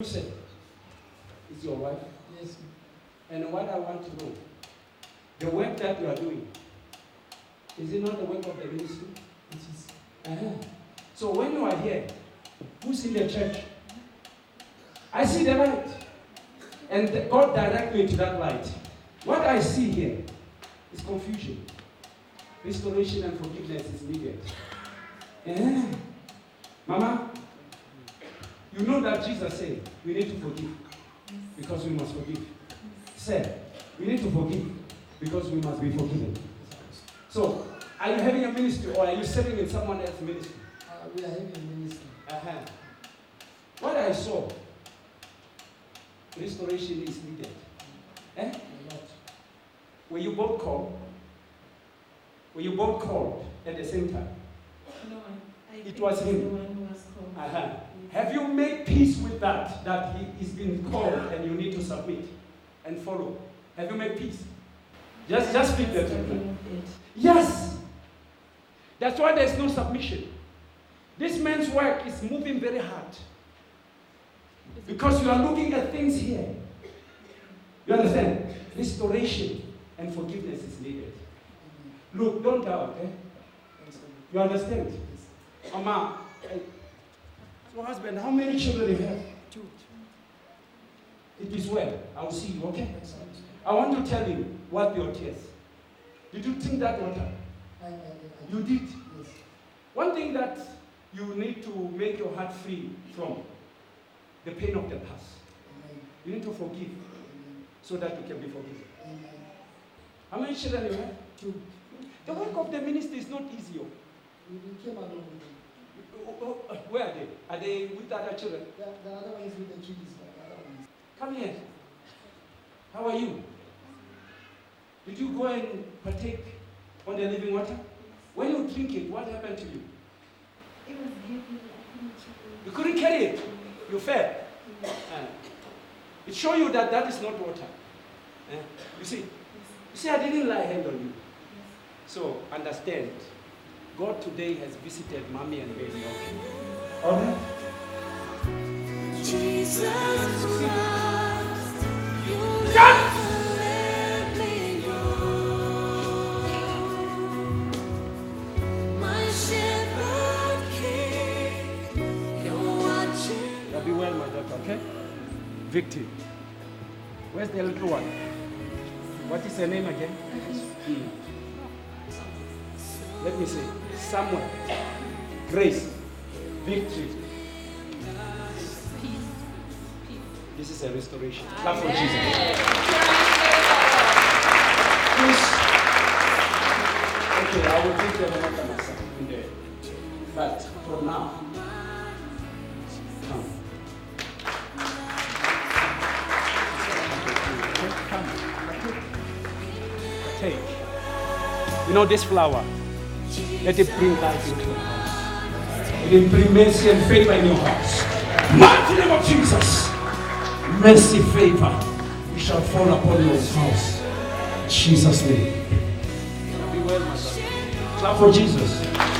You said, is your wife? Yes. And what I want to know, the work that you are doing, is it not the work of the ministry? It is. So when you are here, who's in the church? I see the light. And God direct me to that light. What I see here is confusion. Restoration and forgiveness is needed. Mama, you know that Jesus said we need to forgive because we must forgive. Said we need to forgive because we must be forgiven. So, are you having a ministry or are you serving in someone else's ministry? We are having a ministry. What I saw, restoration is needed. A lot. Were you both called? Were you both called at the same time? No, It was him. The one who was called. Have you made peace with that he is being called and you need to submit and follow? Have you made peace? Just speak the truth. Yes. That's why there's no submission. This man's work is moving very hard. Because you are looking at things here. You understand? Restoration and forgiveness is needed. Look, don't doubt, okay? You understand? Mama, so husband, how many children do you have? 2. It is well. I will see you, okay? I want to tell you what your tears. Did you think that water? You did. Yes. One thing that you need to make your heart free from, the pain of the past. Amen. You need to forgive Amen. so that you can be forgiven. Amen. How many children do you have? 2. The work of the ministry is not easy. We came along. Where are they? Are they with other children? The other one is with the kids, but the other one is. Come here. How are you? Did you go and partake on the living water? When you drink it, what happened to you? It was heavy. I couldn't carry it. You couldn't carry it. You fell. It shows you that that is not water. You see, I didn't lay hand on you. So understand, God today has visited mommy and baby. Okay. All right. Jesus Christ, you'll Yes! never let me go. My shepherd king, you're watching. Now be well, my daughter, okay? Victory. Where's the little one? What is her name again? Let me see. Samuel. Grace. Victory. This is a restoration. Clap for Jesus. Please. Okay, I will take your mother myself in there. But for now, come. Take. You know this flower? Let it bring life into your house. Let it bring mercy and favor in your house. Mighty name of Jesus. Mercy, favor. We shall fall upon your house. In Jesus' name. Be well, my son. Clap for Jesus.